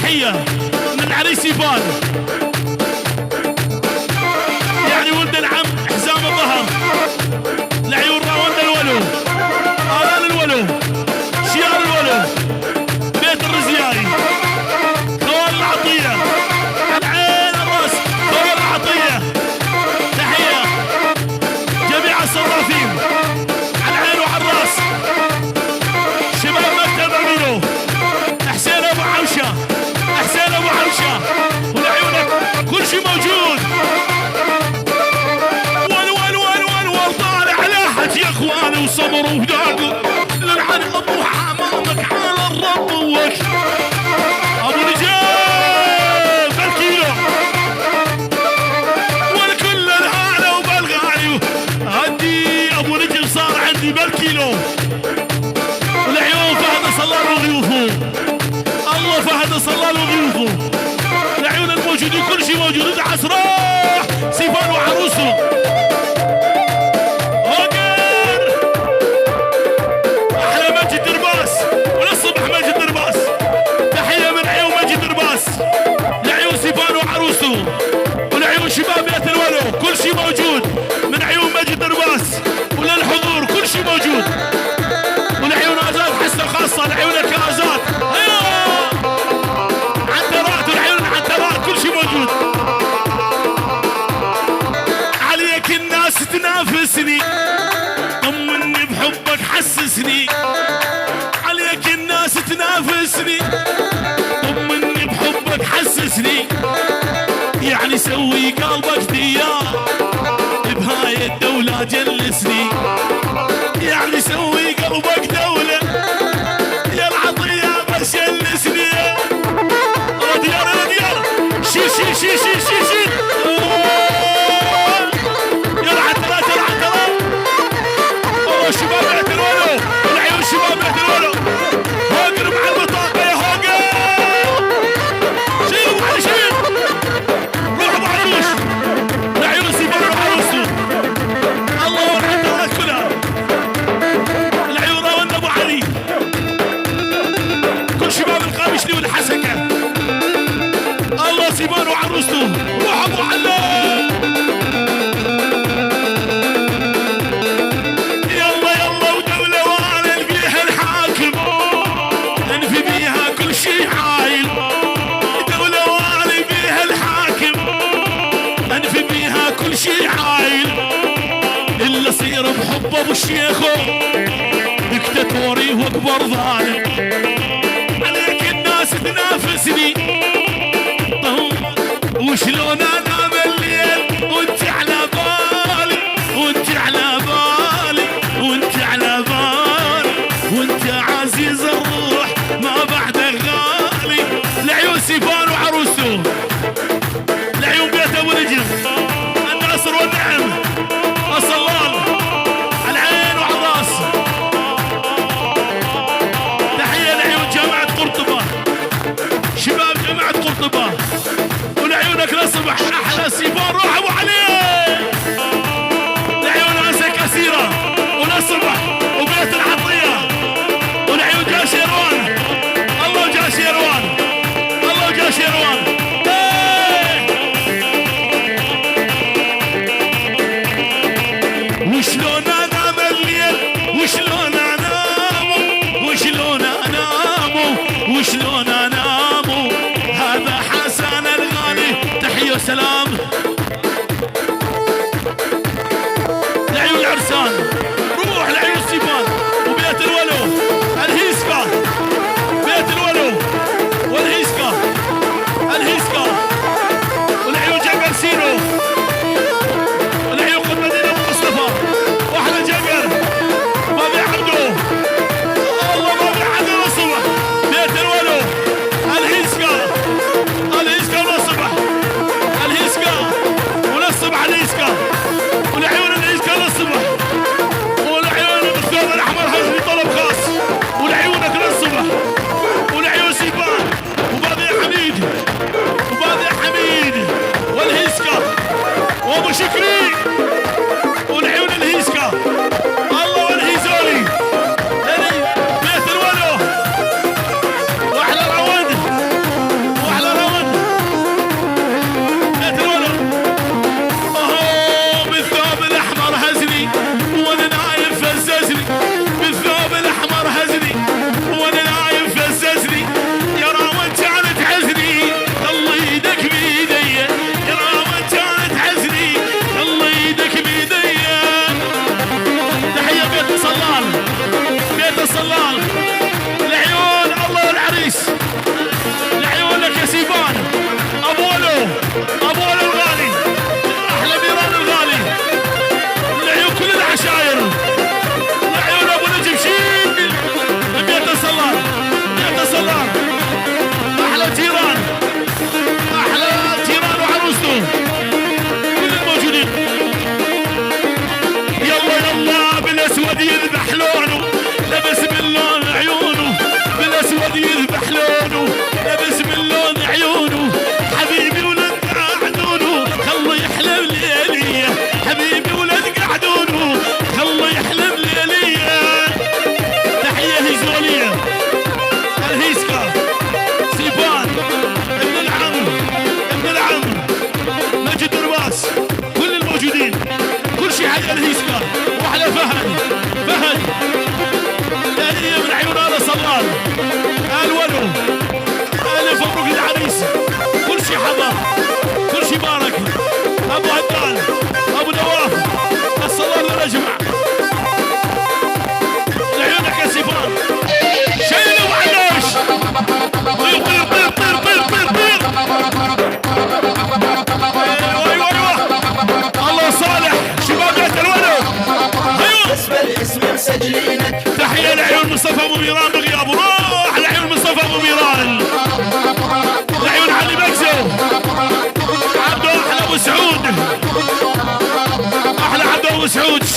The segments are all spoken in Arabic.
تحية من عريس يبان، يعني ولد العم حزام الظهر لعيون راوند الولو، آلان الولو، شيار الولو، بيت الرزياي، خوال العطية، العين الراس، خوال العطية، تحية جميع الصرافين على العين وعلى الراس، شباب مكتب امينو، حسين ابو عوشه، حسين ابو عوشه، ولعيونك كل شيء موجود. ول طالع لاحت يا اخواني وصبر وهداق للعن ابوها امامك على الرب وك ابو رجال بالكيلو والكل الهاله وبالغالي هدي ابو رجل صار عندي بالكيلو. والعيون فهد صلى له ضيوفه، الله فهد صلى له ضيوفه، العيون الموجودين كل شيء موجود. ادعس راح سيفان وعروسه هوجر احلى مجد درباس وللصبح مجد درباس، تحيه من عيون مجد درباس لعيون سيفان وعروسه ولعيون شباب بيت الولو كل شيء موجود من عيون مجد درباس وللحضور كل شيء موجود. ولعيون ازاد حسنه خاصه لعيونك يا ازاد، عنترات والعيون العنترات كل شيء موجود. عليك الناس تنافسني طمني بحبك حسسني، عليك الناس تنافسني طمني بحبك حسسني، يعني سوي قلبك ديار بهاي الدولة جلسني، يعني سوي قلبك دولة يا العطية بس جلسني. ديار يا ديار شي شي شي شي شي شي يا العنترات يا العنترات. والله شباب بيت الولو والعيون شباب بيت الولو هوجر مع البطاقة يا هوجر، شيل ابو علي شيل روح ابو عروش لعيون سيفان وعروسه، الله والعنترات كلها العيون راوند ابو علي كل شباب القامشلي والحسكة، الله سيفان وعروسته روح ابو علي. يلا يلا ودولة وانا بيها الحاكم انفي بيها كل شي عايل، دولة وانا بيها الحاكم انفي بيها كل شي عايل، اللي صير بحب ابو الشيخ دكتاتوري واكبر ظالم. عليك الناس تنافسني وشلون انام الليل وانت على بالي وانت على بالي وانت على بالي وانت عزيز الروح ما بعدك غالي. لعيون سيفان وعروسه لعيون بيت ابو رجل الناصر والنعم الصلال على العين وعلى الراس، تحيه لعيون جامعه قرطبه شباب جامعه قرطبه ولعيونك للصبح احلى سيفان روح ابو علي لعيون اسك اسيره وللصبح وبيت العطيه ولعيون جاش يروان، الله جاش يروان، الله جاش يروان. وشلون انام الليل وشلون انام وشلون انام وشلون انام، هذا حسن الغالي تحيه وسلام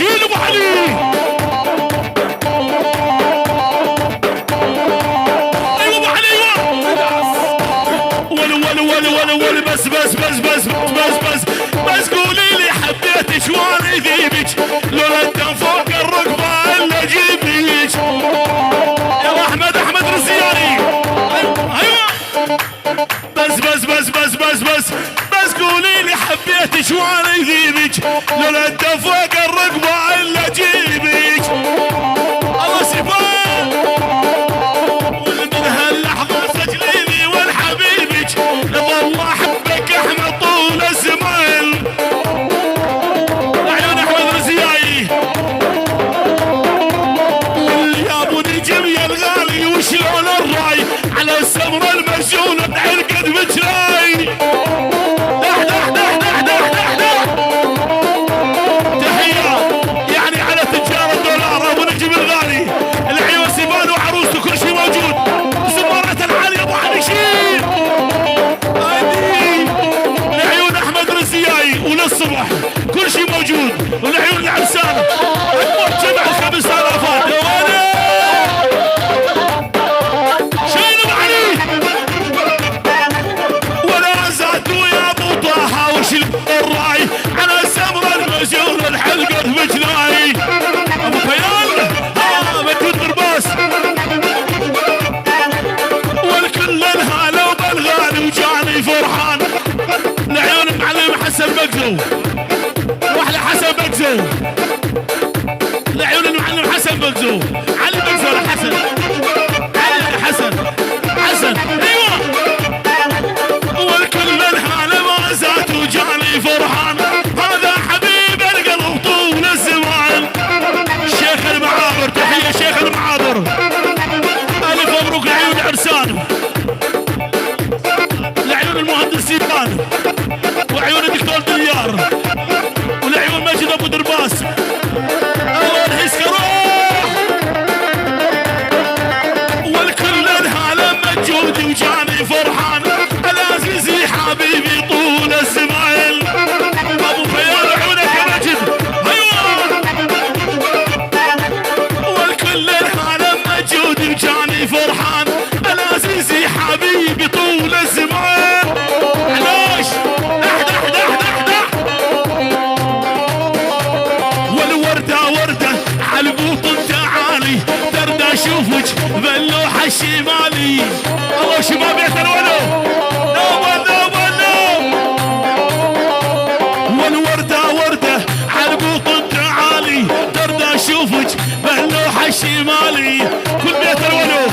شيل ابو علي. ايوه ابو علي ول بس بس بس بس بس بس بس قولي لي حبيتك وانا ذيبك لولا الدم فوق الركبه الا جيبك. يا احمد رزياني. ايوه بس بس بس بس بس بس بس قولي لي حبيتك وانا ذيبك لولا الدم فوق الركبه الا جيبك. الله سبحان ومن هاللحظه سجليني والحبيبك والله احبك احمد طول الزمان. عيون احمد رزياي يا ابو نجم يا الغالي وشلون الراي على السمره المسجونه بعرقد بجراي. تحيه يعني على تجار الدولار ابو نجم الغالي العيون سيبان وعروسته كل شيء موجود. زمارة العالي ابو علي شيل لعيون احمد رزياي وللصبح كل شيء موجود. ولعيون العرسانه اكبر جمع 5000 يا ولد شيل ابو علي. ولا زادوا يا ابو طه وشيل الراي على السمره المسجونه الحلقه بجناي. ابو خيال مجهود برباس والكل الهلا وبالغالي وجاني فرحان. لعيون المعلم حسن بقزو واحلى حسن بقزو. لعيون المعلم حسن بقزو علي بقزو حسن علي حسن ايوه والكل الهلا ما زاد وجاني فرحان. هذا حبيب القلب طول الزمان شيخ المعابر. تحيه شيخ المعابر الف مبروك لعيون عرسان لعيون المهندس سيبان وعيون الدكتور ديار ولعيون مجد ابو درباس. الله الحسك روح والكل الهاله مجهودي وجاني فرحان. العزيزي حبيبي طول الزمان ابو خيال عيونك يا مجد. ايوه والكل الهاله مجهودي وجاني فرحان. العزيزي حبيبي طول الزمان. علاش والوردة عالبوط تعالي درد اشوفك باللوحة الشمالي. الله شباب يتنولوا والوردة عالبوط تعالي درد اشوفك باللوحة الشمالي. كل بيت الولو